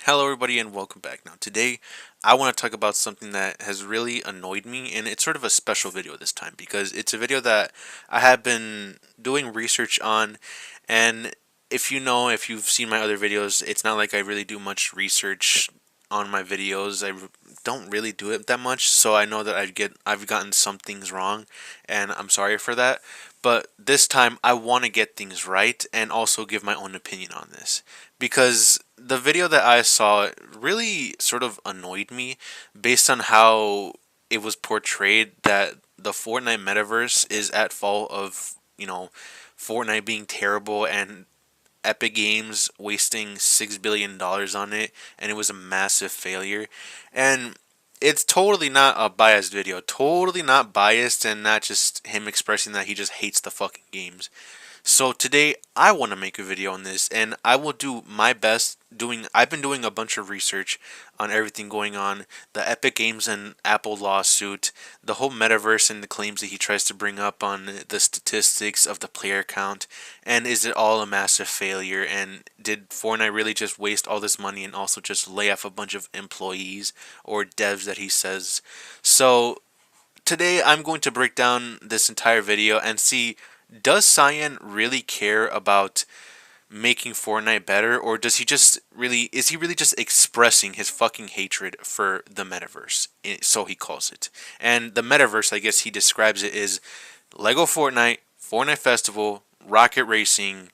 Hello everybody and welcome back. Now today I want to talk about something that has really annoyed me, and it's sort of a special video this time because it's a video that I have been doing research on. And if you've seen my other videos, it's not like I really do much research on my videos. Don't really do it that much, so I know that I've gotten some things wrong, and I'm sorry for that. But this time I want to get things right and also give my own opinion on this, because the video that I saw really sort of annoyed me based on how it was portrayed that the Fortnite metaverse is at fault of, Fortnite being terrible and Epic Games wasting $6 billion on it, and it was a massive failure. And it's totally not a biased video, totally not biased, and not just him expressing that he just hates the fucking games. So today I want to make a video on this, and I will do my best I've been doing a bunch of research on everything going on, the Epic Games and Apple lawsuit, the whole metaverse and the claims that he tries to bring up on the statistics of the player count, and is it all a massive failure, and did Fortnite really just waste all this money and also just lay off a bunch of employees or devs that he says. So today I'm going to break down this entire video and see, does Cyan really care about making Fortnite better, or is he really just expressing his fucking hatred for the metaverse? So he calls it. And the metaverse, I guess he describes it, is Lego Fortnite, Fortnite Festival, Rocket Racing,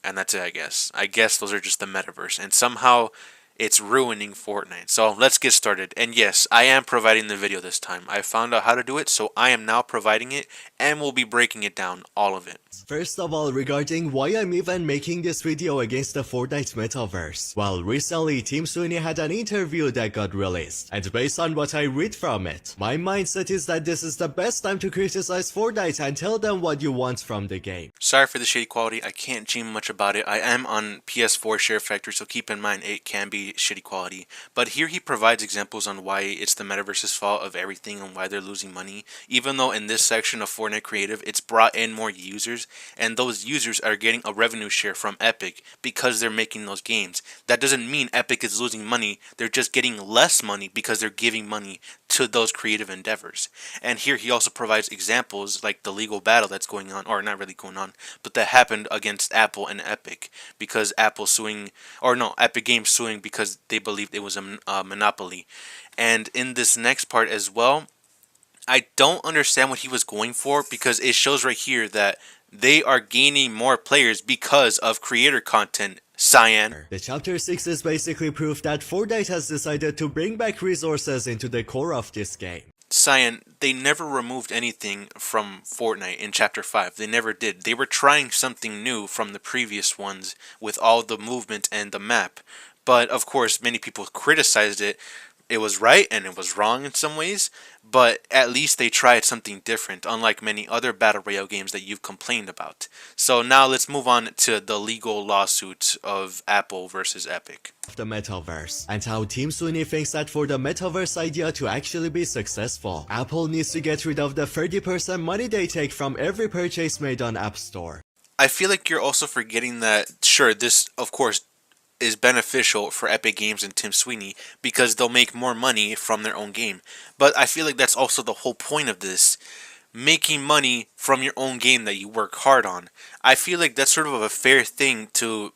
and that's it, I guess. I guess those are just the metaverse, and somehow it's ruining Fortnite. So let's get started. And yes, I am providing the video this time. I found out how to do it, so I am now providing it, and we'll be breaking it down, all of it. First of all, regarding why I'm even making this video against the Fortnite metaverse. Well, recently Tim Sweeney had an interview that got released, and based on what I read from it, my mindset is that this is the best time to criticize Fortnite and tell them what you want from the game. Sorry for the shady quality, I can't dream much about it. I am on PS4 Share Factory, so keep in mind it can be shitty quality. But here he provides examples on why it's the metaverse's fault of everything and why they're losing money, even though in this section of Fortnite Creative it's brought in more users, and those users are getting a revenue share from Epic because they're making those games. That doesn't mean Epic is losing money, they're just getting less money because they're giving money to those creative endeavors. And here he also provides examples like the legal battle that's going on, or not really going on, but that happened against Apple and Epic, because Epic Games suing because they believed it was a monopoly. And in this next part as well, I don't understand what he was going for, because it shows right here that they are gaining more players because of creator content. Cyan. The Chapter 6 is basically proof that Fortnite has decided to bring back resources into the core of this game. Cyan, they never removed anything from Fortnite in Chapter 5. They never did. They were trying something new from the previous ones with all the movement and the map. But of course, many people criticized it. It was right and it was wrong in some ways, but at least they tried something different, unlike many other Battle Royale games that you've complained about. So now let's move on to the legal lawsuit of Apple versus Epic. The metaverse, and how Tim Sweeney thinks that for the metaverse idea to actually be successful, Apple needs to get rid of the 30% money they take from every purchase made on App Store. I feel like you're also forgetting that, sure, this of course is beneficial for Epic Games and Tim Sweeney because they'll make more money from their own game. But I feel like that's also the whole point of this, making money from your own game that you work hard on. I feel like that's sort of a fair thing to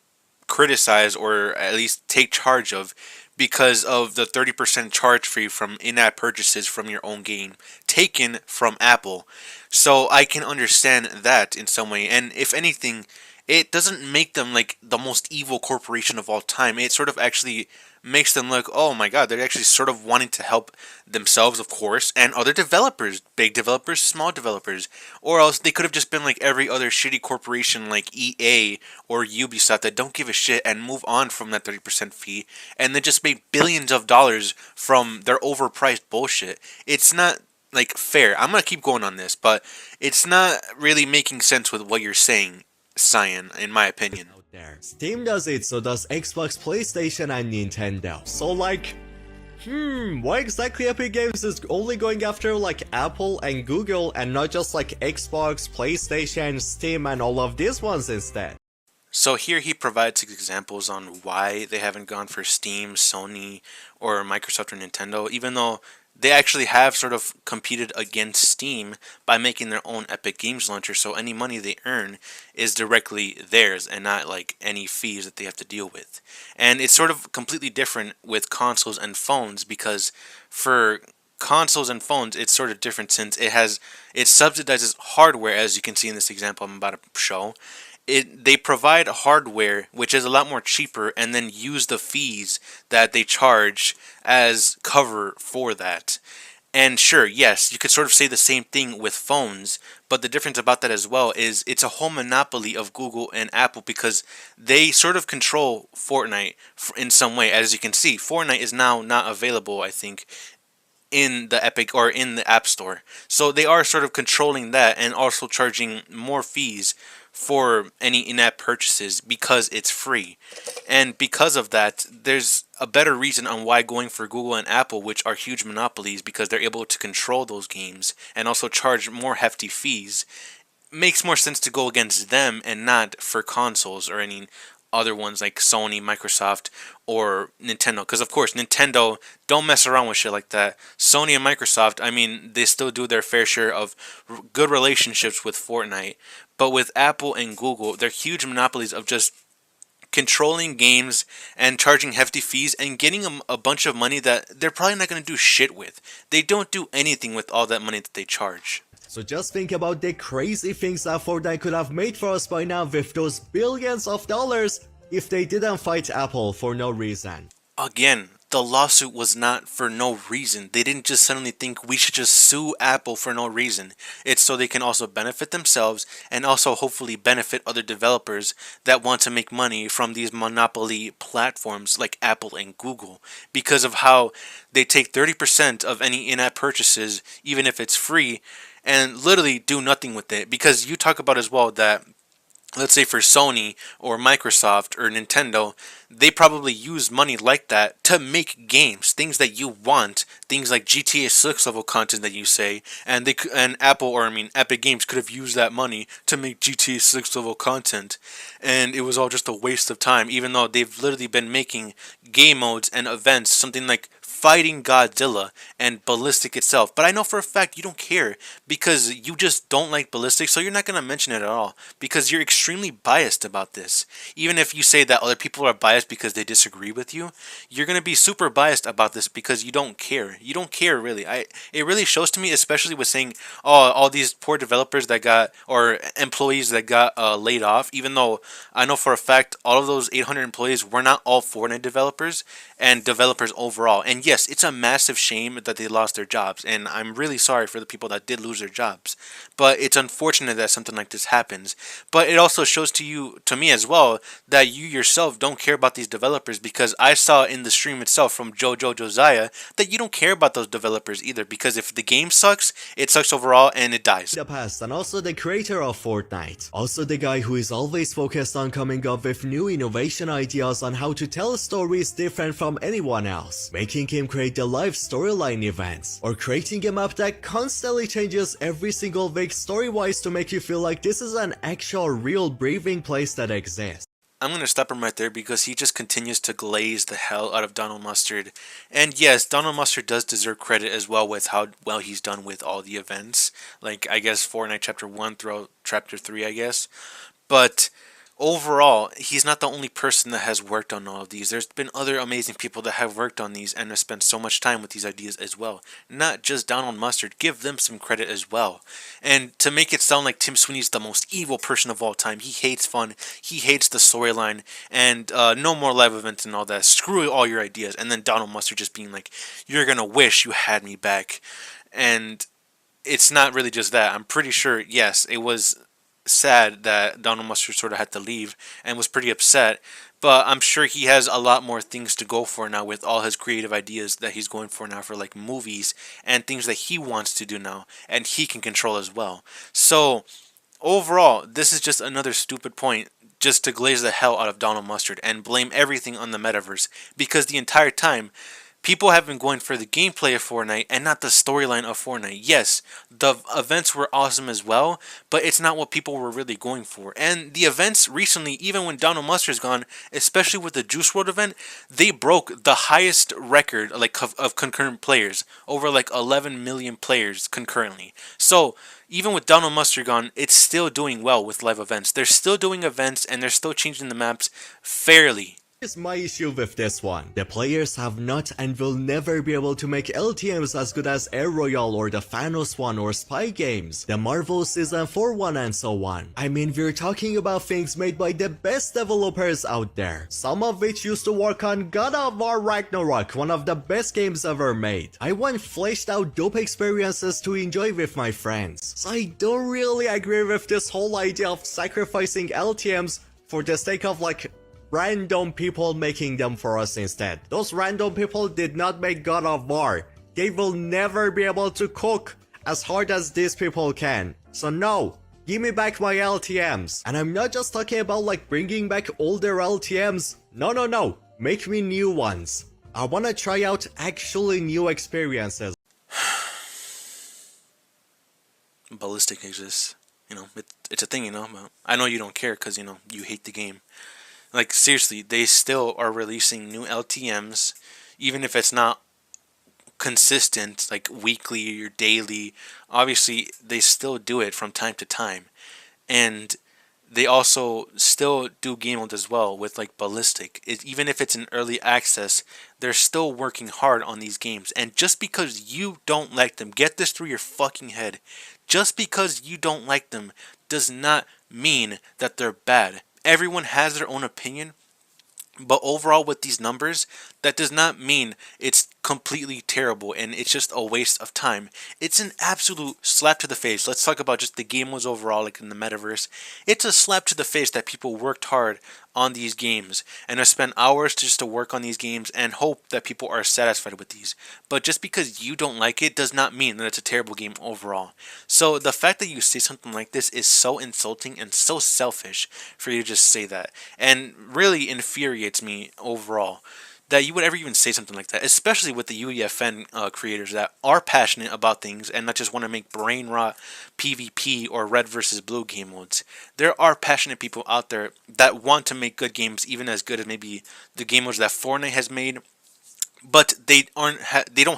criticize, or at least take charge of, because of the 30% charge fee from in-app purchases from your own game taken from Apple. So I can understand that in some way, and if anything, it doesn't make them like the most evil corporation of all time. It sort of actually makes them look, oh my god, they're actually sort of wanting to help themselves, of course, and other developers, big developers, small developers. Or else they could have just been like every other shitty corporation like EA or Ubisoft that don't give a shit and move on from that 30% fee, and then just make billions of dollars from their overpriced bullshit. It's not like fair. I'm gonna keep going on this, but it's not really making sense with what you're saying, Cyan, in my opinion. Steam does it, so does Xbox, PlayStation, and Nintendo. So why exactly Epic Games is only going after like Apple and Google and not just like Xbox, PlayStation, Steam, and all of these ones instead? So here he provides examples on why they haven't gone for Steam, Sony, or Microsoft or Nintendo, even though they actually have sort of competed against Steam by making their own Epic Games launcher, so any money they earn is directly theirs and not like any fees that they have to deal with. And it's sort of completely different with consoles and phones because for consoles and phones it's sort of different since it subsidizes hardware, as you can see in this example I'm about to show. They provide hardware which is a lot more cheaper and then use the fees that they charge as cover for that. And sure, yes, you could sort of say the same thing with phones, but the difference about that as well is it's a whole monopoly of Google and Apple because they sort of control Fortnite in some way. As you can see, Fortnite is now not available, I think, in the Epic or in the App Store. So they are sort of controlling that and also charging more fees for any in-app purchases because it's free. And because of that, there's a better reason on why going for Google and Apple, which are huge monopolies because they're able to control those games and also charge more hefty fees, makes more sense to go against them and not for consoles or any other ones like Sony, Microsoft, or Nintendo. Because of course, Nintendo don't mess around with shit like that. Sony and Microsoft, I mean, they still do their fair share of good relationships with Fortnite. But with Apple and Google, they're huge monopolies of just controlling games and charging hefty fees and getting them a bunch of money that they're probably not going to do shit with. They don't do anything with all that money that they charge. So just think about the crazy things that Fortnite could have made for us by now with those billions of dollars if they didn't fight Apple for no reason. Again, the lawsuit was not for no reason. They didn't just suddenly think we should just sue Apple for no reason. It's so they can also benefit themselves and also hopefully benefit other developers that want to make money from these monopoly platforms like Apple and Google because of how they take 30% of any in-app purchases, even if it's free, and literally do nothing with it. Because you talk about as well that, let's say for Sony or Microsoft or Nintendo, they probably use money like that to make games, things that you want, things like GTA 6 level content that you say, and Apple, or I mean Epic Games, could have used that money to make GTA 6 level content, and it was all just a waste of time, even though they've literally been making game modes and events, something like fighting Godzilla and Ballistic itself. But I know for a fact you don't care because you just don't like Ballistic, so you're not going to mention it at all because you're extremely biased about this. Even if you say that other people are biased because they disagree with you, you're going to be super biased about this because you don't care. You don't care really. It really shows to me, especially with saying, oh, all these poor developers that got, or employees that got laid off, even though I know for a fact all of those 800 employees were not all Fortnite developers and developers overall. And yes, it's a massive shame that they lost their jobs, and I'm really sorry for the people that did lose their jobs. But it's unfortunate that something like this happens. But it also shows to me as well, that you yourself don't care about these developers, because I saw in the stream itself from Josiah that you don't care about those developers either, because if the game sucks, it sucks overall and it dies. The past, and also the creator of Fortnite. Also the guy who is always focused on coming up with new innovation ideas on how to tell stories different from anyone else, making him create the live storyline events, or creating a map that constantly changes every single week story-wise to make you feel like this is an actual real breathing place that exists. I'm going to stop him right there because he just continues to glaze the hell out of Donald Mustard. And yes, Donald Mustard does deserve credit as well with how well he's done with all the events. Like, I guess, Fortnite Chapter 1 through Chapter 3, I guess. But overall, he's not the only person that has worked on all of these. There's been other amazing people that have worked on these and have spent so much time with these ideas as well. Not just Donald Mustard. Give them some credit as well. And to make it sound like Tim Sweeney's the most evil person of all time, he hates fun, he hates the storyline, and no more live events and all that. Screw all your ideas. And then Donald Mustard just being like, you're gonna wish you had me back. And it's not really just that. I'm pretty sure, yes, it was sad that Donald Mustard sort of had to leave and was pretty upset, but I'm sure he has a lot more things to go for now with all his creative ideas that he's going for now for like movies and things that he wants to do now and he can control as well. So overall, this is just another stupid point just to glaze the hell out of Donald Mustard and blame everything on the metaverse, because the entire time People have been going for the gameplay of Fortnite and not the storyline of Fortnite. Yes, the events were awesome as well, but it's not what people were really going for. And the events recently, even when Donald Mustard's gone, especially with the Juice Wrld event, they broke the highest record like of concurrent players, over like 11 million players concurrently. So even with Donald Mustard gone, it's still doing well with live events. They're still doing events and they're still changing the maps fairly. Here's my issue with this one. The players have not and will never be able to make LTMs as good as Air Royale or the Thanos one or Spy Games, the Marvel Season 4 one and so on. I mean, we're talking about things made by the best developers out there, some of which used to work on God of War Ragnarok, one of the best games ever made. I want fleshed out dope experiences to enjoy with my friends. So I don't really agree with this whole idea of sacrificing LTMs for the sake of like random people making them for us instead. Those random people did not make God of War. They will never be able to cook as hard as these people can. So no, give me back my LTMs. And I'm not just talking about like bringing back older LTMs. No. Make me new ones. I wanna try out actually new experiences. Ballistic exists. It's a thing, but I know you don't care because, you hate the game. Like, seriously, they still are releasing new LTMs, even if it's not consistent, like weekly or daily. Obviously, they still do it from time to time. And they also still do game modes as well with, like, Ballistic. Even if it's in early access, they're still working hard on these games. And just because you don't like them, get this through your fucking head. Just because you don't like them does not mean that they're bad. Everyone has their own opinion, but overall with these numbers, that does not mean it's completely terrible and it's just a waste of time. It's an absolute slap to the face. Let's talk about just the game was overall, like in the metaverse. It's a slap to the face that people worked hard on these games and have spent hours just to work on these games and hope that people are satisfied with these. But just because you don't like it does not mean that it's a terrible game overall. So the fact that you say something like this is so insulting and so selfish for you to just say that, and really infuriates me overall that you would ever even say something like that, especially with the UEFN creators that are passionate about things and not just want to make brain rot PvP or red versus blue game modes. There are passionate people out there that want to make good games, even as good as maybe the game modes that Fortnite has made, but they don't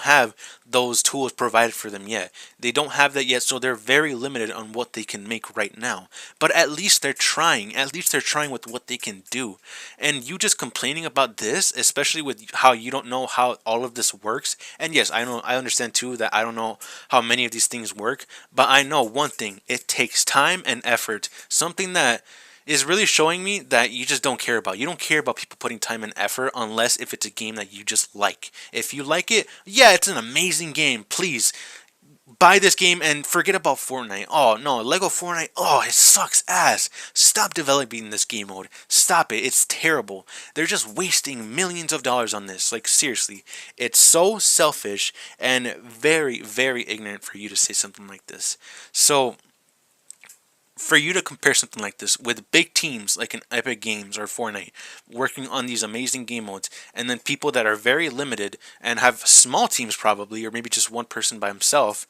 have those tools provided for them yet. They don't have that yet, so they're very limited on what they can make right now. But at least they're trying. At least they're trying with what they can do. And you just complaining about this, especially with how you don't know how all of this works. And yes, I understand too that I don't know how many of these things work, but I know one thing: it takes time and effort. Something that is really showing me that you just don't care about. You don't care about people putting time and effort unless if it's a game that you just like. If you like it, yeah, it's an amazing game. Please buy this game and forget about Fortnite. Oh no, Lego Fortnite, oh, it sucks ass. Stop developing this game mode. Stop it. It's terrible. They're just wasting millions of dollars on this. Like, seriously, it's so selfish and very, very ignorant for you to say something like this. So for you to compare something like this with big teams like an Epic Games or Fortnite working on these amazing game modes, and then people that are very limited and have small teams probably, or maybe just one person by himself,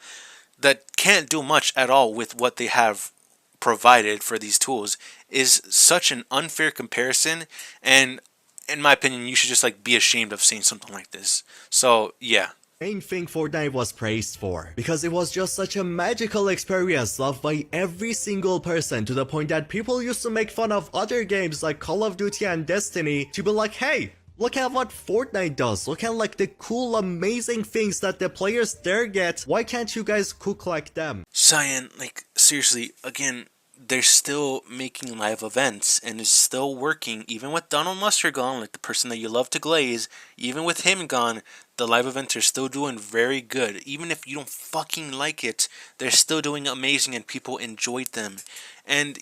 that can't do much at all with what they have provided for these tools, is such an unfair comparison. And in my opinion, you should just like be ashamed of saying something like this. So yeah. Main thing Fortnite was praised for, because it was just such a magical experience loved by every single person, to the point that people used to make fun of other games like Call of Duty and Destiny to be like, hey, look at what Fortnite does, look at like the cool amazing things that the players there get, why can't you guys cook like them? Cyan, like seriously, again, they're still making live events and it's still working, even with Donald Mustard gone, like the person that you love to glaze. Even with him gone, the live events are still doing very good. Even if you don't fucking like it, they're still doing amazing and people enjoyed them. And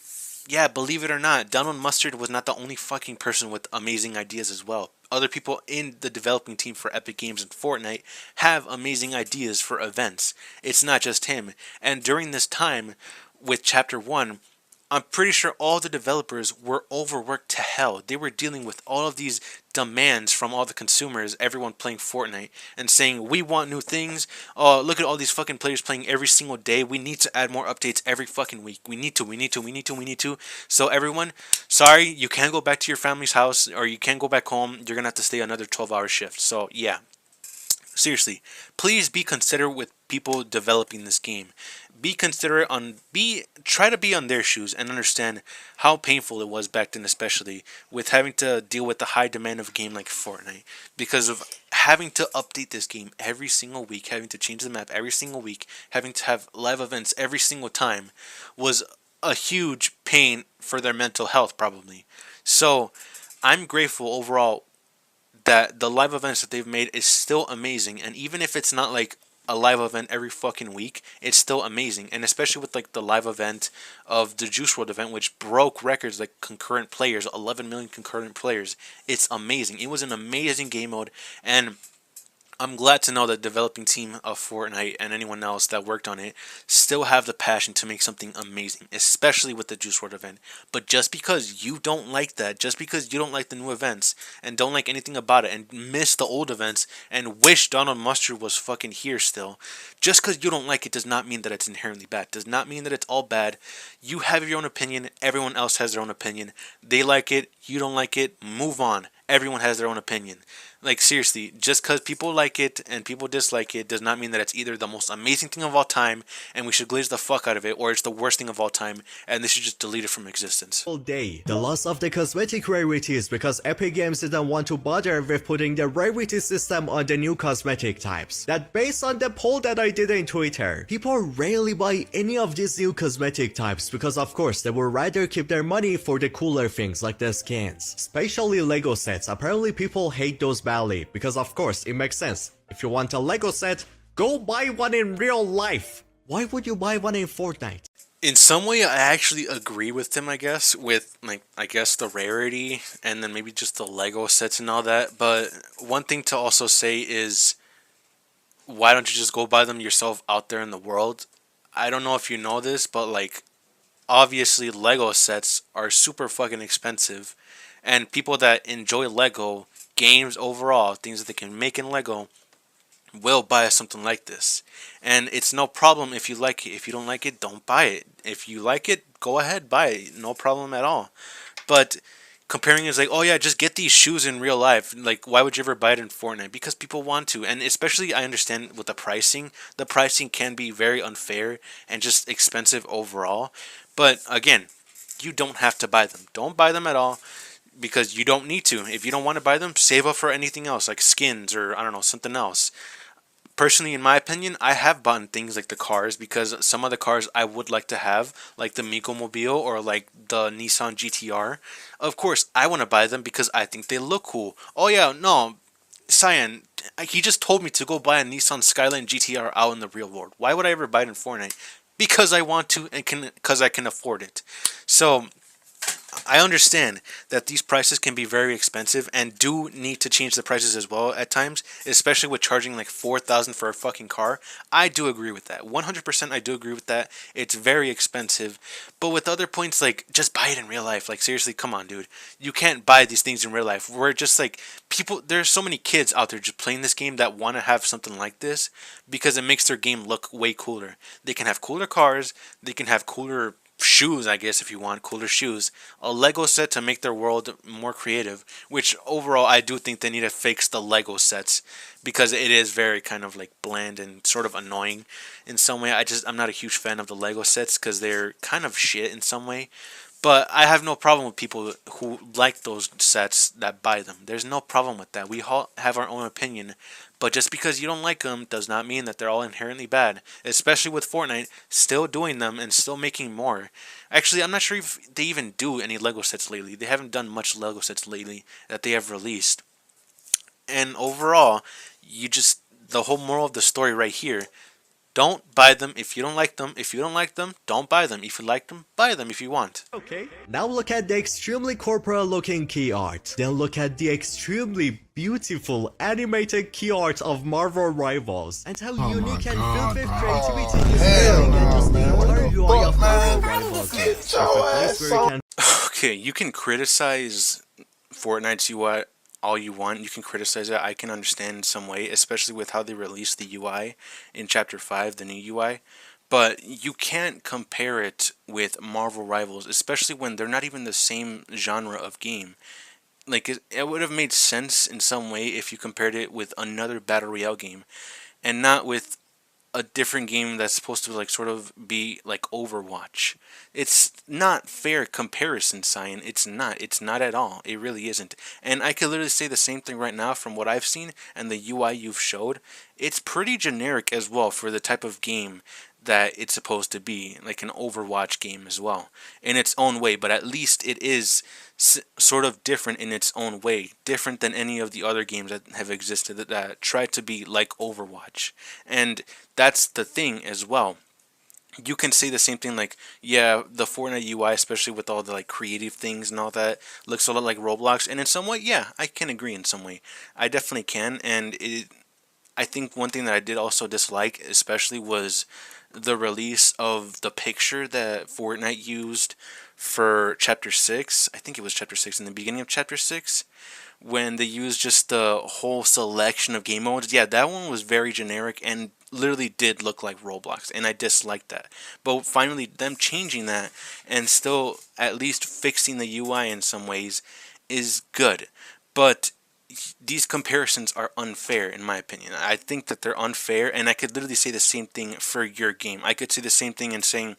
yeah, believe it or not, Donald Mustard was not the only fucking person with amazing ideas as well. Other people in the developing team for Epic Games and Fortnite have amazing ideas for events. It's not just him. And during this time with Chapter 1, I'm pretty sure all the developers were overworked to hell. They were dealing with all of these demands from all the consumers, everyone playing Fortnite, and saying, we want new things. Oh, look at all these fucking players playing every single day. We need to add more updates every fucking week. We need to, we need to, we need to, we need to. So everyone, sorry, you can't go back to your family's house or you can't go back home. You're going to have to stay another 12-hour shift. So yeah, seriously, please be considerate with people developing this game. Be considerate on try to be on their shoes and understand how painful it was back then, especially with having to deal with the high demand of a game like Fortnite, because of having to update this game every single week, having to change the map every single week, having to have live events every single time was a huge pain for their mental health probably. So I'm grateful overall that the live events that they've made is still amazing, and even if it's not like a live event every fucking week, it's still amazing. And especially with like the live event of the Juice Wrld event, which broke records like concurrent players, 11 million concurrent players. It's amazing. It was an amazing game mode, and I'm glad to know that the developing team of Fortnite and anyone else that worked on it still have the passion to make something amazing, especially with the Juice Wrld event. But just because you don't like that, just because you don't like the new events and don't like anything about it and miss the old events and wish Donald Mustard was fucking here still, just because you don't like it does not mean that it's inherently bad. Does not mean that it's all bad. You have your own opinion. Everyone else has their own opinion. They like it. You don't like it. Move on. Everyone has their own opinion. Like seriously, just because people like it and people dislike it does not mean that it's either the most amazing thing of all time and we should glaze the fuck out of it, or it's the worst thing of all time and they should just delete it from existence. Day. The loss of the cosmetic rarities because Epic Games didn't want to bother with putting the rarity system on the new cosmetic types. That based on the poll that I did in Twitter, people rarely buy any of these new cosmetic types because of course they would rather keep their money for the cooler things like the skins. Especially Lego sets, apparently people hate those badly because of course it makes sense. If you want a Lego set, go buy one in real life. Why would you buy one in Fortnite? In some way, I actually agree with him, I guess, with, like, I guess the rarity and then maybe just the Lego sets and all that. But one thing to also say is, why don't you just go buy them yourself out there in the world? I don't know if you know this, but, like, obviously Lego sets are super fucking expensive. And people that enjoy Lego, games overall, things that they can make in Lego, will buy something like this. And it's no problem if you like it. If you don't like it, don't buy it. If you like it, go ahead, buy it. No problem at all. But comparing is like, oh yeah, just get these shoes in real life. Like, why would you ever buy it in Fortnite? Because people want to. And especially, I understand with the pricing can be very unfair and just expensive overall. But again, you don't have to buy them. Don't buy them at all, because you don't need to. If you don't want to buy them, save up for anything else, like skins or, I don't know, something else. Personally, in my opinion, I have bought things like the cars, because some of the cars I would like to have, like the Miko Mobile or like the Nissan GTR. Of course, I want to buy them because I think they look cool. Oh yeah, no, Cyan, he just told me to go buy a Nissan Skyline GTR out in the real world. Why would I ever buy it in Fortnite? Because I want to and because I can afford it. So I understand that these prices can be very expensive and do need to change the prices as well at times, especially with charging like 4,000 for a fucking car. I do agree with that. 100% I do agree with that. It's very expensive. But with other points, like, just buy it in real life. Like, seriously, come on, dude. You can't buy these things in real life. We're just like, people, there's so many kids out there just playing this game that want to have something like this because it makes their game look way cooler. They can have cooler cars, they can have cooler shoes, I guess, if you want cooler shoes, a Lego set to make their world more creative, which overall I do think they need to fix the Lego sets because it is very kind of like bland and sort of annoying in some way. I'm not a huge fan of the Lego sets because they're kind of shit in some way. But I have no problem with people who like those sets that buy them. There's no problem with that. We all have our own opinion. But just because you don't like them does not mean that they're all inherently bad. Especially with Fortnite still doing them and still making more. Actually, I'm not sure if they even do any Lego sets lately. They haven't done much Lego sets lately that they have released. And overall, the whole moral of the story right here, Don't buy them if you don't like them. If you don't like them, don't buy them. If you like them, buy them if you want. Okay. Now look at the extremely corporate looking key art. Then look at the extremely beautiful animated key art of Marvel Rivals. And how unique and filled with creativity this building and just the entire UI of Marvel Rivals is. It's a place where you can Okay, you can criticize Fortnite's UI all you want. You can criticize it. I can understand in some way, especially with how they released the UI in Chapter 5, the new UI. But you can't compare it with Marvel Rivals, especially when they're not even the same genre of game. Like, it would have made sense in some way if you compared it with another Battle Royale game, and not with a different game that's supposed to like sort of be like Overwatch. It's not fair comparison, Cyan. It's not. It's not at all. It really isn't. And I could literally say the same thing right now from what I've seen and the UI you've showed. It's pretty generic as well for the type of game that it's supposed to be, like an Overwatch game as well, in its own way, but at least it is sort of different in its own way, different than any of the other games that have existed that try to be like Overwatch. And that's the thing as well. You can say the same thing, like, yeah, the Fortnite UI, especially with all the like creative things and all that, looks a lot like Roblox, and in some way, yeah, I can agree in some way. I definitely can, and I think one thing that I did also dislike, especially, was the release of the picture that Fortnite used for Chapter 6. I think it was Chapter 6, in the beginning of Chapter 6, when they used just the whole selection of game modes. Yeah, that one was very generic and literally did look like Roblox, and I disliked that. But finally, them changing that and still at least fixing the UI in some ways is good. But these comparisons are unfair, in my opinion. I think that they're unfair, and I could literally say the same thing for your game. I could say the same thing in saying,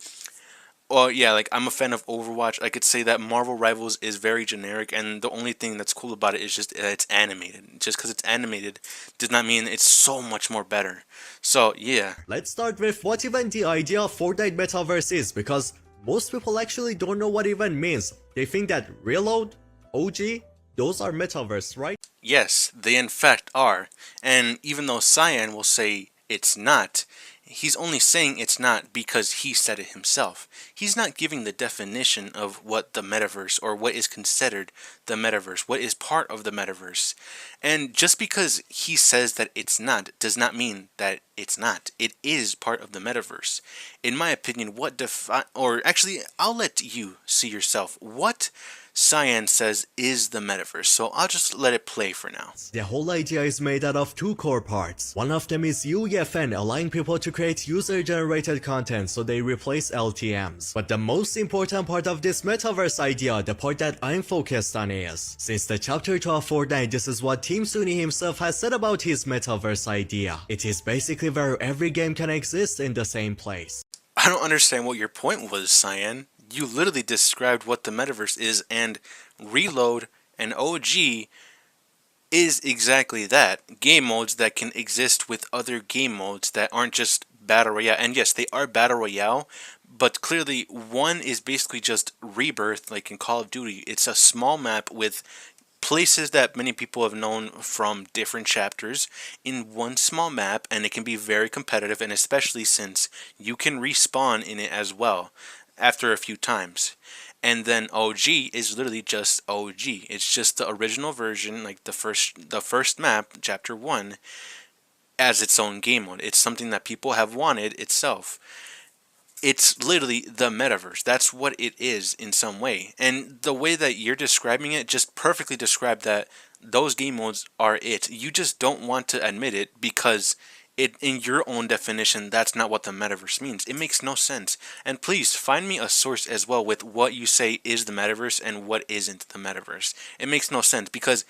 well, yeah, like, I'm a fan of Overwatch. I could say that Marvel Rivals is very generic, and the only thing that's cool about it is just that it's animated. Just because it's animated does not mean it's so much more better. So, yeah. Let's start with what even the idea of Fortnite Metaverse is, because most people actually don't know what it even means. They think that Reload, OG, those are Metaverse, right? Yes, they in fact are. And even though Cyan will say it's not, he's only saying it's not because he said it himself. He's not giving the definition of what the metaverse, or what is considered the metaverse, what is part of the metaverse. And just because he says that it's not does not mean that it's not. It is part of the metaverse. In my opinion, or actually, I'll let you see yourself what Cyan says is the metaverse, so I'll just let it play for now. The whole idea is made out of two core parts. One of them is UEFN, allowing people to create user-generated content so they replace LTMs. But the most important part of this metaverse idea, the part that I'm focused on, is, since the chapter 2 of Fortnite, this is what Team Sunny himself has said about his metaverse idea. It is basically where every game can exist in the same place. I don't understand what your point was, Cyan. You literally described what the metaverse is, and Reload and OG is exactly that. Game modes that can exist with other game modes that aren't just Battle Royale. And yes, they are Battle Royale, but clearly one is basically just Rebirth, like in Call of Duty. It's a small map with places that many people have known from different chapters in one small map, and it can be very competitive, and especially since you can respawn in it as well after a few times. And then OG is literally just OG. It's just the original version, like the first map, chapter 1, as its own game mode. It's something that people have wanted itself. It's literally the metaverse. That's what it is in some way. And the way that you're describing it just perfectly described that those game modes are it. You just don't want to admit it because in your own definition, that's not what the metaverse means. It makes no sense. And please find me a source as well with what you say is the metaverse and what isn't the metaverse. It makes no sense because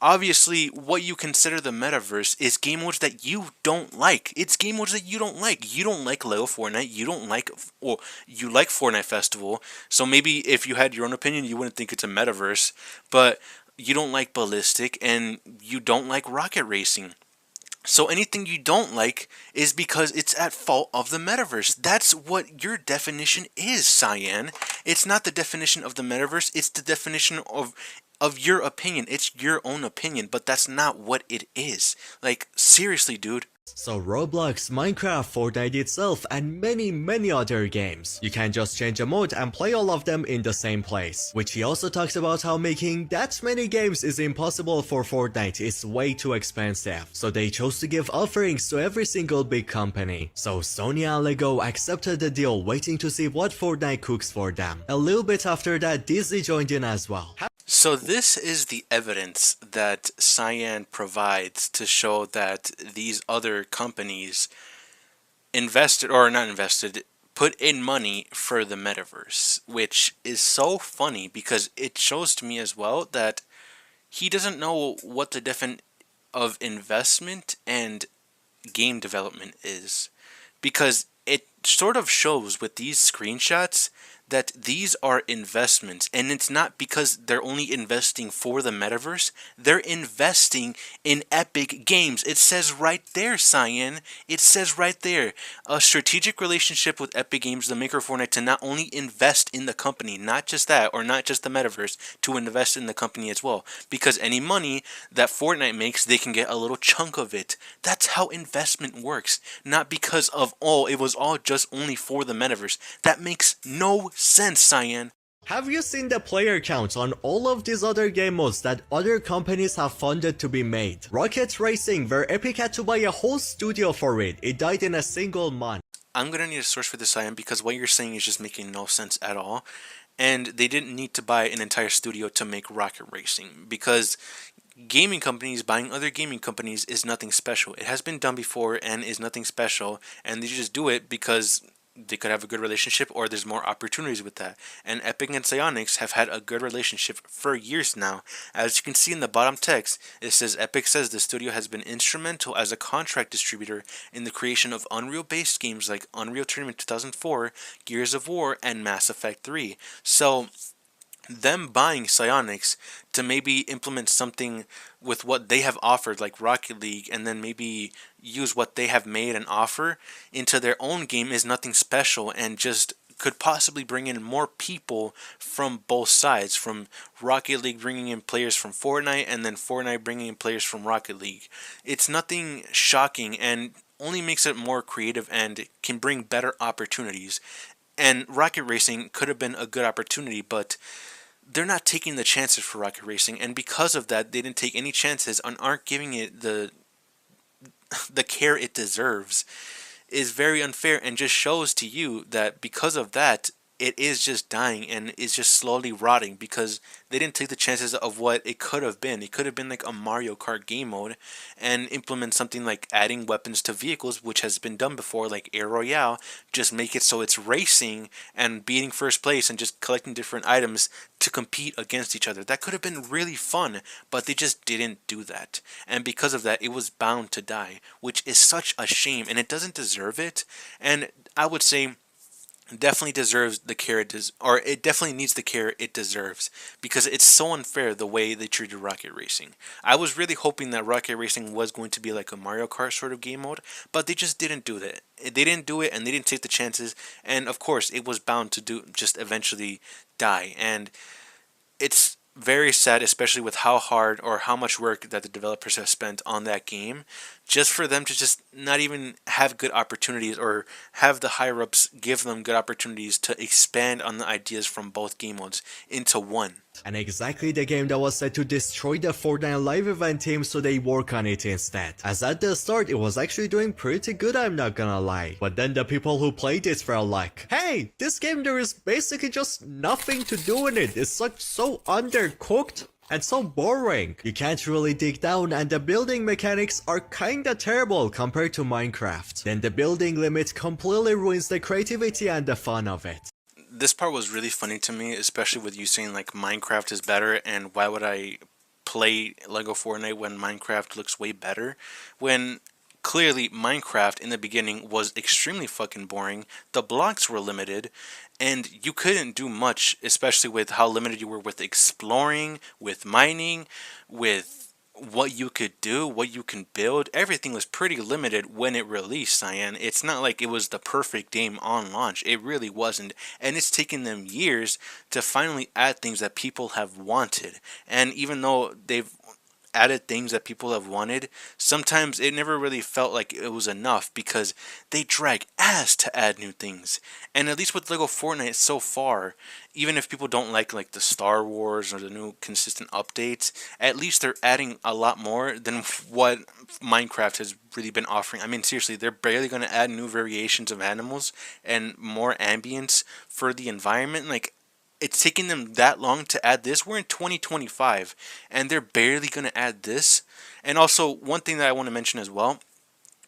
obviously what you consider the metaverse is game modes that you don't like. It's game modes that you don't like. You don't like Lego Fortnite. You don't like, or you like Fortnite Festival. So maybe if you had your own opinion, you wouldn't think it's a metaverse. But you don't like Ballistic and you don't like Rocket Racing. So anything you don't like is because it's at fault of the metaverse. That's what your definition is, Cyan. It's not the definition of the metaverse. It's the definition of your opinion. It's your own opinion, but that's not what it is. Like, seriously, dude. So Roblox, Minecraft, Fortnite itself, and many other games. You can just change a mode and play all of them in the same place. Which he also talks about how making that many games is impossible for Fortnite, it's way too expensive. So they chose to give offerings to every single big company. So Sony and Lego accepted the deal, waiting to see what Fortnite cooks for them. A little bit after that, Disney joined in as well. So this is the evidence that Cyan provides to show that these other companies invested, or not invested, put in money for the metaverse, which is so funny because it shows to me as well that he doesn't know what the definition of investment and game development is, because it sort of shows with these screenshots that these are investments, and it's not because they're only investing for the metaverse. They're investing in Epic Games. It says right there, Cyan. It says right there, a strategic relationship with Epic Games, the maker of Fortnite, to not only invest in the company, not just that, or not just the metaverse, to invest in the company as well. Because any money that Fortnite makes, they can get a little chunk of it. That's how investment works. Not because of, oh, it was all just only for the metaverse. That makes no sense, Cyan. Have you seen the player count on all of these other game modes that other companies have funded to be made? Rocket Racing, where Epic had to buy a whole studio for it. It died in a single month. I'm gonna need a source for this, Cyan, because what you're saying is just making no sense at all. And they didn't need to buy an entire studio to make Rocket Racing, because gaming companies buying other gaming companies is nothing special. It has been done before and is nothing special, and they just do it because they could have a good relationship, or there's more opportunities with that. And Epic and Psyonix have had a good relationship for years now. As you can see in the bottom text, it says Epic says the studio has been instrumental as a contract distributor in the creation of Unreal-based games like Unreal Tournament 2004, Gears of War, and Mass Effect 3. So them buying Psyonix to maybe implement something with what they have offered, like Rocket League, and then maybe use what they have made and offer into their own game is nothing special, and just could possibly bring in more people from both sides, from Rocket League bringing in players from Fortnite, and then Fortnite bringing in players from Rocket League. It's nothing shocking, and only makes it more creative and can bring better opportunities. And Rocket Racing could have been a good opportunity, but they're not taking the chances for Rocket Racing, and because of that, they didn't take any chances and aren't giving it the care it deserves. Is very unfair, and just shows to you that because of that, it is just dying and is just slowly rotting, because they didn't take the chances of what it could have been. It could have been like a Mario Kart game mode, and implement something like adding weapons to vehicles, which has been done before, like Air Royale. Just make it so it's racing and beating first place and just collecting different items to compete against each other. That could have been really fun, but they just didn't do that. And because of that, it was bound to die, which is such a shame, and it doesn't deserve it. And I would say definitely deserves the care or it definitely needs the care it deserves, because it's so unfair the way they treated Rocket Racing. I was really hoping that Rocket Racing was going to be like a Mario Kart sort of game mode, but they just didn't do that. They didn't do it, and they didn't take the chances, and of course it was bound to just eventually die. And it's very sad, especially with how hard or how much work that the developers have spent on that game, just for them to just not even have good opportunities, or have the higher ups give them good opportunities to expand on the ideas from both game modes into one. And exactly the game that was set to destroy the Fortnite live event team, so they work on it instead. As at the start, it was actually doing pretty good, I'm not gonna lie. But then the people who played it were like, hey, this game, there is basically just nothing to do in it. It's like so undercooked and so boring. You can't really dig down, and the building mechanics are kinda terrible compared to Minecraft. Then the building limit completely ruins the creativity and the fun of it. This part was really funny to me, especially with you saying like Minecraft is better, and why would I play Lego Fortnite when Minecraft looks way better, when clearly Minecraft in the beginning was extremely fucking boring. The blocks were limited, and you couldn't do much, especially with how limited you were with exploring, with mining, with what you could do, what you can build. Everything was pretty limited when it released, Cyan. It's not like it was the perfect game on launch. It really wasn't. And it's taken them years to finally add things that people have wanted. And even though they've added things that people have wanted, sometimes it never really felt like it was enough because they drag ass to add new things. And at least with Lego Fortnite so far, even if people don't like the Star Wars or the new consistent updates, at least they're adding a lot more than what Minecraft has really been offering. I mean, seriously, they're barely going to add new variations of animals and more ambience for the environment. Like, it's taking them that long to add this. We're in 2025 and they're barely going to add this. And also, one thing that I want to mention as well,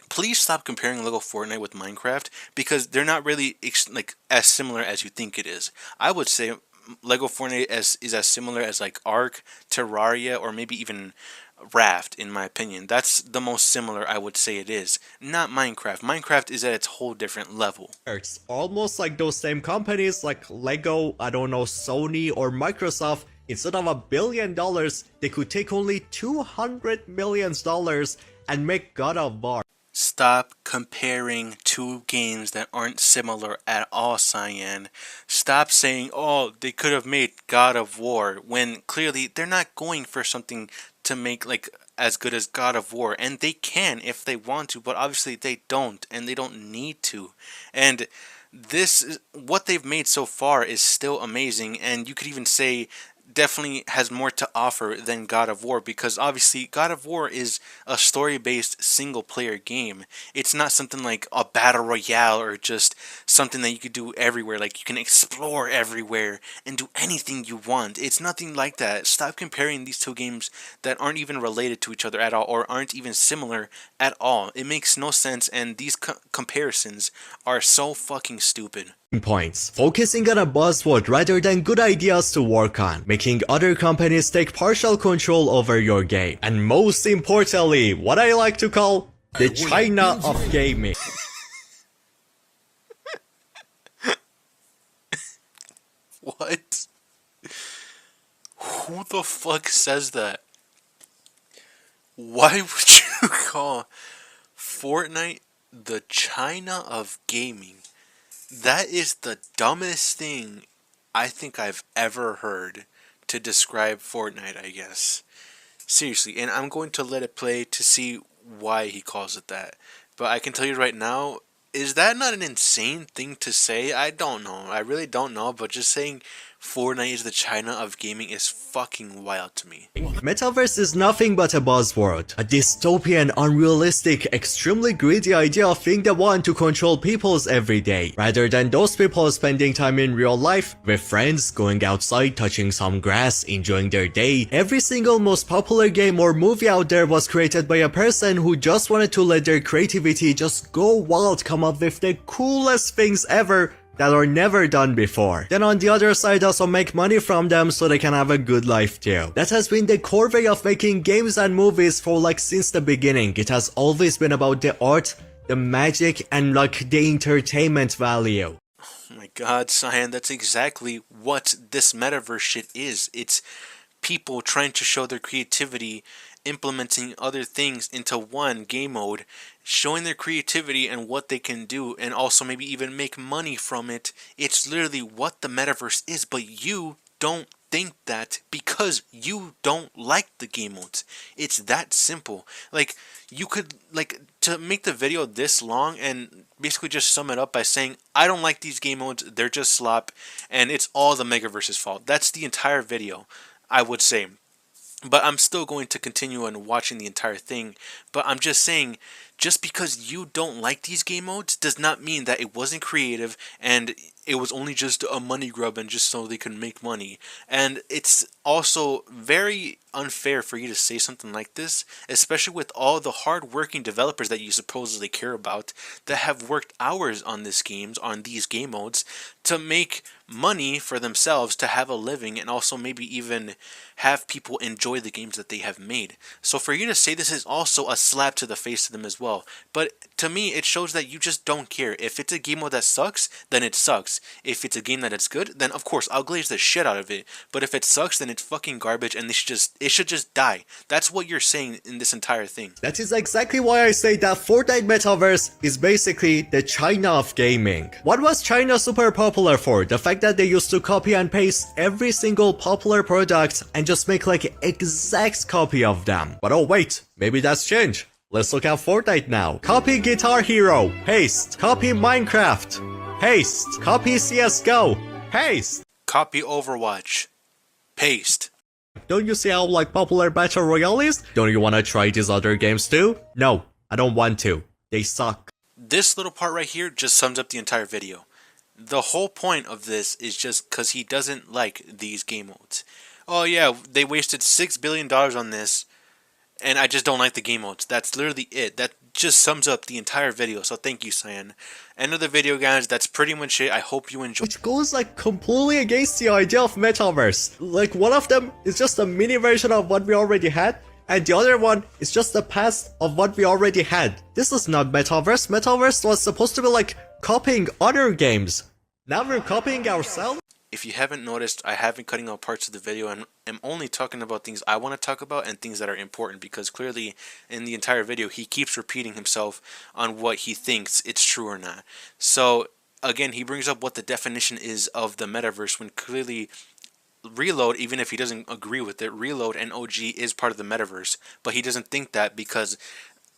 please stop comparing Lego Fortnite with Minecraft because they're not really like as similar as you think it is. I would say Lego Fortnite is as similar as like Ark, Terraria, or maybe even Raft, in my opinion. That's the most similar I would say it is, not Minecraft. Minecraft is at its whole different level. It's almost like those same companies like Lego, I don't know, Sony or Microsoft, instead of $1 billion, they could take only $200 million and make God of War. Stop comparing two games that aren't similar at all, Cyan. Stop saying, oh, they could have made God of War, when clearly they're not going for something to make like as good as God of War. And they can if they want to, but obviously they don't, and they don't need to. And this, what they've made so far is still amazing, and you could even say definitely has more to offer than God of War, because obviously God of War is a story-based single-player game. It's not something like a battle royale or just something that you could do everywhere, like you can explore everywhere and do anything you want. It's nothing like that. Stop comparing these two games that aren't even related to each other at all or aren't even similar at all. It makes no sense, and these comparisons are so fucking stupid. Points. Focusing on a buzzword rather than good ideas to work on, making other companies take partial control over your game, and most importantly, what I like to call the China of gaming. What? Who the fuck says that? Why would you call Fortnite the China of gaming? That is the dumbest thing I think I've ever heard to describe Fortnite, I guess. Seriously, and I'm going to let it play to see why he calls it that. But I can tell you right now, is that not an insane thing to say? I don't know. I really don't know, but just saying Fortnite is the China of gaming is fucking wild to me. Metaverse is nothing but a buzzword, a dystopian, unrealistic, extremely greedy idea of being the one to control people's everyday, rather than those people spending time in real life, with friends, going outside, touching some grass, enjoying their day. Every single most popular game or movie out there was created by a person who just wanted to let their creativity just go wild, come up with the coolest things ever that are never done before. Then on the other side also make money from them so they can have a good life too. That has been the core way of making games and movies for like since the beginning. It has always been about the art, the magic, and like the entertainment value. Oh my god, Cyan, that's exactly what this metaverse shit is. It's people trying to show their creativity, implementing other things into one game mode, showing their creativity and what they can do, and also maybe even make money from it. It's literally what the metaverse is, but you don't think that because you don't like the game modes. It's that simple. Like, you could, like, to make the video this long and basically just sum it up by saying, I don't like these game modes, they're just slop, and it's all the Megaverse's fault. That's the entire video, I would say. But I'm still going to continue on watching the entire thing. But I'm just saying, just because you don't like these game modes does not mean that it wasn't creative and it was only just a money grub and just so they could make money. And it's also very unfair for you to say something like this, especially with all the hard-working developers that you supposedly care about that have worked hours on these game modes to make money for themselves, to have a living, and also maybe even have people enjoy the games that they have made. So for you to say this is also a slap to the face to them as well, well. But to me, it shows that you just don't care. If it's a game mode that sucks, then it sucks. If it's a game that is good, then of course I'll glaze the shit out of it. But if it sucks, then it's fucking garbage, and it should just die. That's what you're saying in this entire thing. That is exactly why I say that Fortnite Metaverse is basically the China of gaming. What was China super popular for? The fact that they used to copy and paste every single popular product and just make like an exact copy of them. But oh wait, maybe that's changed. Let's look at Fortnite now. Copy Guitar Hero, paste. Copy Minecraft, paste. Copy CSGO, paste. Copy Overwatch, paste. Don't you see how like popular Battle Royale is? Don't you want to try these other games too? No, I don't want to. They suck. This little part right here just sums up the entire video. The whole point of this is just because he doesn't like these game modes. Oh yeah, they wasted $6 billion on this, and I just don't like the game modes. That's literally it. That just sums up the entire video, so thank you, Cyan. End of the video, guys. That's pretty much it. I hope you enjoyed. Which goes like completely against the idea of Metaverse. Like one of them is just a mini version of what we already had, and the other one is just the past of what we already had. This is not Metaverse. Metaverse was supposed to be like copying other games. Now we're copying ourselves? If you haven't noticed, I have been cutting out parts of the video and am only talking about things I want to talk about and things that are important, because clearly in the entire video he keeps repeating himself on what he thinks it's true or not. So again, he brings up what the definition is of the metaverse when clearly Reload, even if he doesn't agree with it, Reload and OG is part of the metaverse, but he doesn't think that because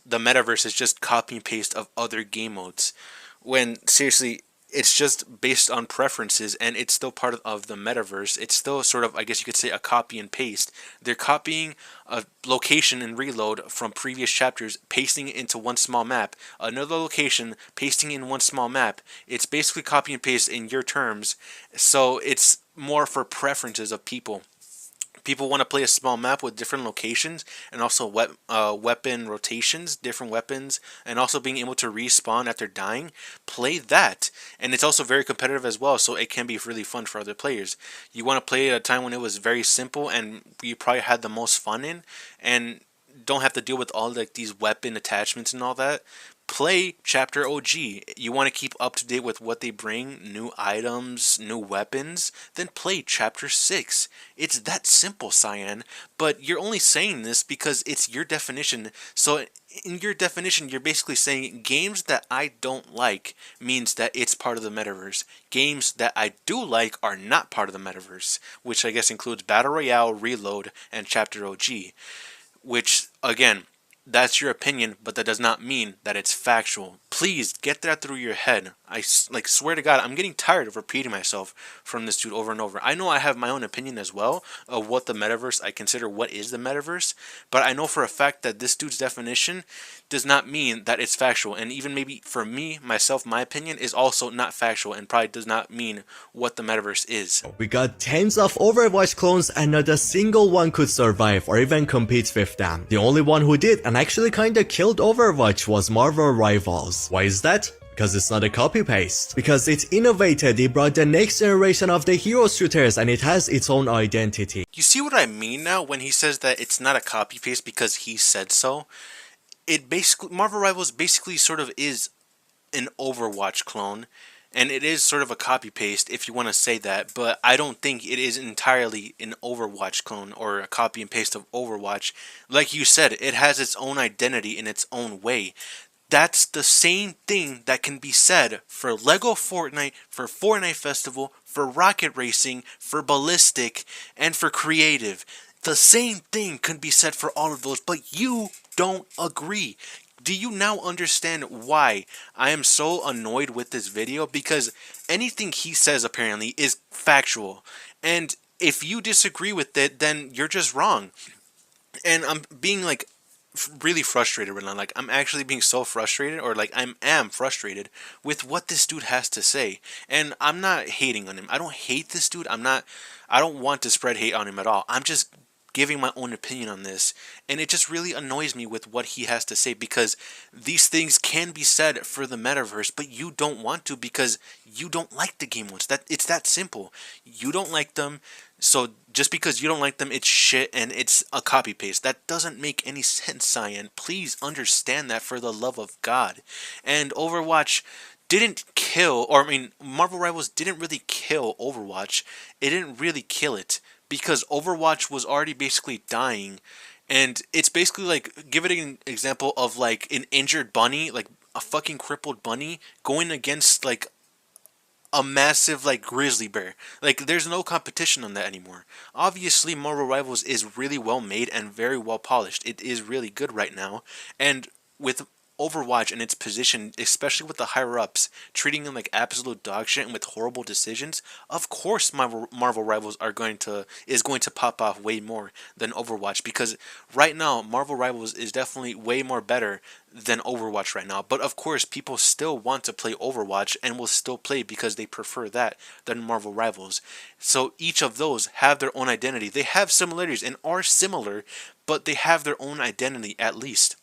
the metaverse is just copy and paste of other game modes, when seriously it's just based on preferences, and it's still part of the metaverse. It's still sort of, I guess you could say, a copy and paste. They're copying a location in Reload from previous chapters, pasting it into one small map. Another location, pasting in one small map. It's basically copy and paste in your terms, so it's more for preferences of people. People want to play a small map with different locations and also weapon rotations, different weapons, and also being able to respawn after dying. Play that. And it's also very competitive as well, so it can be really fun for other players. You want to play at a time when it was very simple and you probably had the most fun in, and don't have to deal with all like these weapon attachments and all that. Play Chapter OG. You want to keep up to date with what they bring, new items, new weapons, then play Chapter 6. It's that simple, Cyan. But you're only saying this because it's your definition. So in your definition, you're basically saying games that I don't like means that it's part of the metaverse. Games that I do like are not part of the metaverse, which I guess includes Battle Royale, Reload, and Chapter OG. Which, again, that's your opinion, but that does not mean that it's factual. Please get that through your head. I swear to God, I'm getting tired of repeating myself from this dude over and over. I know I have my own opinion as well of what the metaverse, I consider what is the metaverse, but I know for a fact that this dude's definition does not mean that it's factual. And even maybe for me, myself, my opinion is also not factual and probably does not mean what the metaverse is. We got tens of Overwatch clones and not a single one could survive or even compete with them. The only one who did and actually kinda killed Overwatch was Marvel Rivals. Why is that? Because it's not a copy-paste. Because it's innovated, it brought the next generation of the hero shooters and it has its own identity. You see what I mean now when he says that it's not a copy-paste because he said so? It basically, Marvel Rivals basically sort of is an Overwatch clone, and it is sort of a copy-paste if you want to say that, but I don't think it is entirely an Overwatch clone or a copy and paste of Overwatch. Like you said, it has its own identity in its own way. That's the same thing that can be said for Lego Fortnite, for Fortnite Festival, for Rocket Racing, for Ballistic, and for Creative. The same thing could be said for all of those, but you don't agree. Do you now understand why I am so annoyed with this video? Because anything he says apparently is factual. And if you disagree with it, then you're just wrong. And I'm being like really frustrated right now. Like, I'm actually being so frustrated, or like I am frustrated with what this dude has to say. And I'm not hating on him. I don't hate this dude. I don't want to spread hate on him at all. I'm just giving my own opinion on this, and it just really annoys me with what he has to say, because these things can be said for the metaverse, but you don't want to because you don't like the game modes. It's that simple. You don't like them. So just because you don't like them, it's shit and it's a copy paste. That doesn't make any sense, Cyan. Please understand that for the love of God. And Overwatch didn't kill, or I mean, Marvel Rivals didn't really kill Overwatch. It didn't really kill it because Overwatch was already basically dying. And it's basically like, give it an example of like an injured bunny, like a fucking crippled bunny going against like a massive like grizzly bear. Like there's no competition on that anymore. Obviously Marvel Rivals is really well made and very well polished. It is really good right now. And with Overwatch and its position, especially with the higher ups, treating them like absolute dog shit and with horrible decisions, of course Marvel Rivals is going to pop off way more than Overwatch, because right now Marvel Rivals is definitely way more better than Overwatch right now. But of course people still want to play Overwatch and will still play because they prefer that than Marvel Rivals. So each of those have their own identity. They have similarities and are similar, but they have their own identity at least.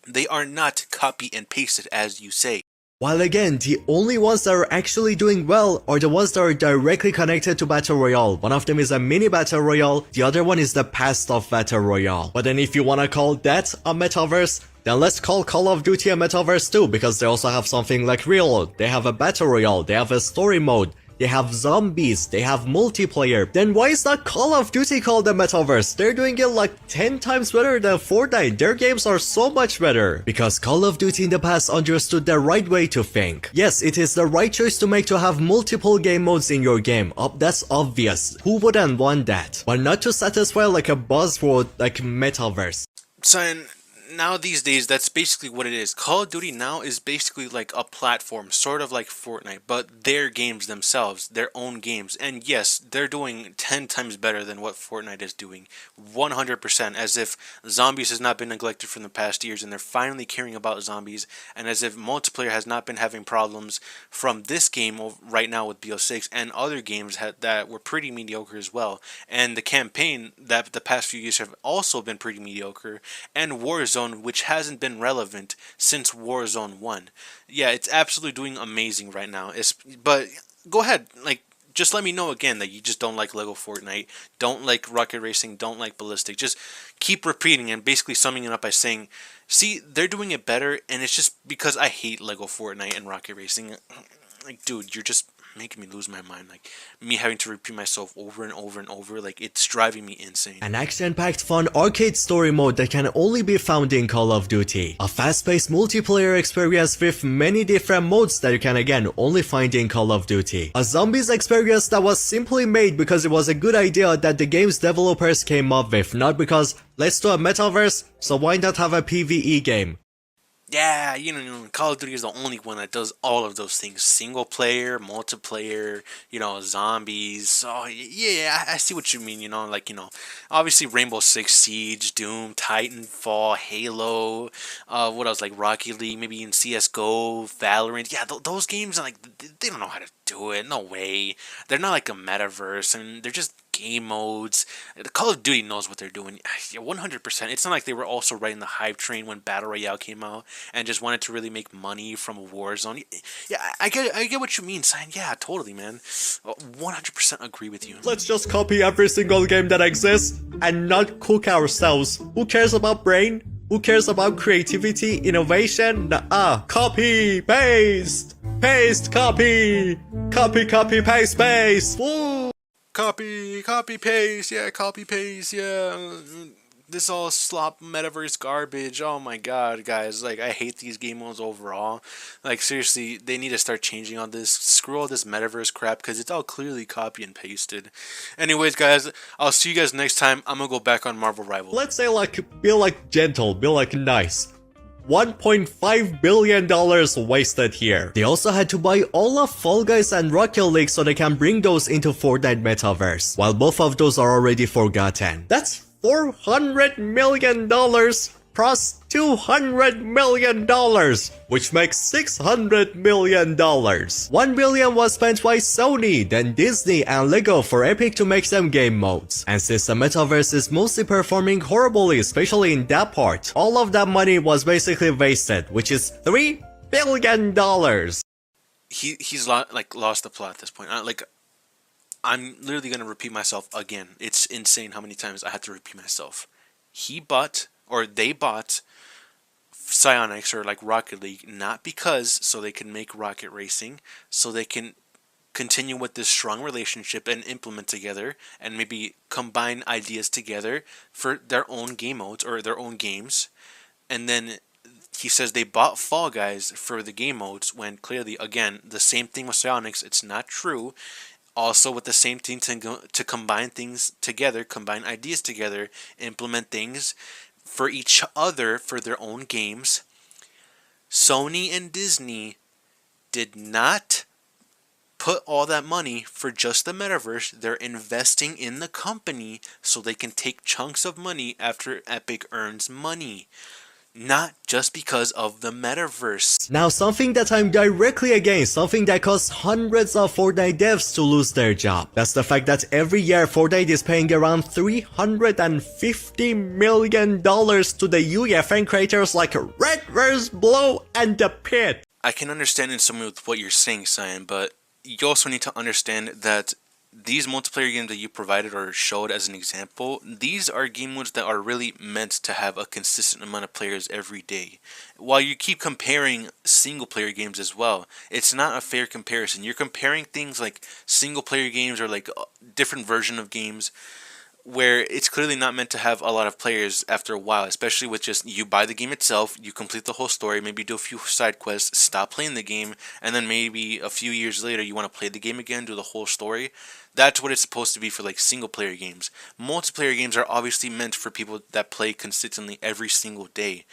They are not copy and pasted as you say. While again, the only ones that are actually doing well are the ones that are directly connected to Battle Royale. One of them is a mini Battle Royale, the other one is the past of Battle Royale. But then if you wanna call that a metaverse, then let's call Call of Duty a metaverse too, because they also have something like Reupload. They have a Battle Royale, they have a story mode, they have zombies, they have multiplayer. Then why is not Call of Duty called a metaverse? They're doing it like 10 times better than Fortnite. Their games are so much better. Because Call of Duty in the past understood the right way to think. Yes, it is the right choice to make to have multiple game modes in your game. That's obvious. Who wouldn't want that? But not to satisfy like a buzzword like metaverse. Son, now these days, that's basically what it is. Call of Duty now is basically like a platform, sort of like Fortnite, but their games themselves, their own games. And yes, they're doing 10 times better than what Fortnite is doing. 100%, as if zombies has not been neglected from the past years and they're finally caring about zombies, and as if multiplayer has not been having problems from this game right now with BO6 and other games that were pretty mediocre as well. And the campaign that the past few years have also been pretty mediocre, and Warzone, which hasn't been relevant since Warzone 1. Yeah, it's absolutely doing amazing right now. But go ahead, like, just let me know again that you just don't like Lego Fortnite, don't like Rocket Racing, don't like Ballistic. Just keep repeating and basically summing it up by saying, see, they're doing it better, and it's just because I hate Lego Fortnite and Rocket Racing. Like, dude, you're just making me lose my mind. Like, me having to repeat myself over and over and over, like, it's driving me insane. An action-packed fun arcade story mode that can only be found in Call of Duty. A fast-paced multiplayer experience with many different modes that you can again only find in Call of Duty. A zombies experience that was simply made because it was a good idea that the game's developers came up with, not because let's do a metaverse, so why not have a PvE game? Yeah, Call of Duty is the only one that does all of those things. Single player, multiplayer, zombies. Oh, yeah, I see what you mean, obviously Rainbow Six Siege, Doom, Titanfall, Halo, what else, like Rocket League, maybe in CSGO, Valorant. Yeah, those games, like, they don't know how to do it. No way. They're not like a metaverse, and they're just game modes. The Call of Duty knows what they're doing. 100%. It's not like they were also riding the hype train when Battle Royale came out and just wanted to really make money from Warzone. Yeah, I get what you mean, Sign. Yeah, totally, man. 100% agree with you. Let's just copy every single game that exists and not cook ourselves. Who cares about brain? Who cares about creativity, innovation? Copy, paste, paste, copy, copy, paste, paste. Woo! Copy, paste, yeah. This all slop metaverse garbage. Oh my god, guys. Like, I hate these game modes overall. Like, seriously, they need to start changing all this. Screw all this metaverse crap, because it's all clearly copy and pasted. Anyways, guys, I'll see you guys next time. I'm gonna go back on Marvel Rivals. Let's say, like, be like gentle, be like nice. $1.5 billion wasted here. They also had to buy all of Fall Guys and Rocket League so they can bring those into Fortnite Metaverse, while both of those are already forgotten. That's $400 million plus $200 million, which makes $600 million. $1 billion was spent by Sony, then Disney and Lego for Epic to make them game modes. And since the metaverse is mostly performing horribly, especially in that part, all of that money was basically wasted, which is $3 billion. He's lost the plot at this point. I'm literally going to repeat myself again. It's insane how many times I had to repeat myself. He bought, or they bought, Psyonix or like Rocket League, not because so they can make Rocket Racing, so they can continue with this strong relationship and implement together and maybe combine ideas together for their own game modes or their own games. And then he says they bought Fall Guys for the game modes when clearly, again, the same thing with Psyonix, it's not true. Also with the same team to combine things together, combine ideas together, implement things for each other for their own games. Sony and Disney did not put all that money for just the metaverse. They're investing in the company so they can take chunks of money after Epic earns money. Not just because of the metaverse. Now something that I'm directly against, something that caused hundreds of Fortnite devs to lose their job. That's the fact that every year Fortnite is paying around $350 million to the UEFN creators like Red vs. Blue and The Pit. I can understand in some way with what you're saying, Cyan, but you also need to understand that these multiplayer games that you provided or showed as an example, these are game modes that are really meant to have a consistent amount of players every day. While you keep comparing single player games as well, it's not a fair comparison. You're comparing things like single player games or like a different version of games where it's clearly not meant to have a lot of players after a while, especially with just you buy the game itself, you complete the whole story, maybe do a few side quests, stop playing the game, and then maybe a few years later you want to play the game again, do the whole story. That's what it's supposed to be for like single player games. Multiplayer games are obviously meant for people that play consistently every single day.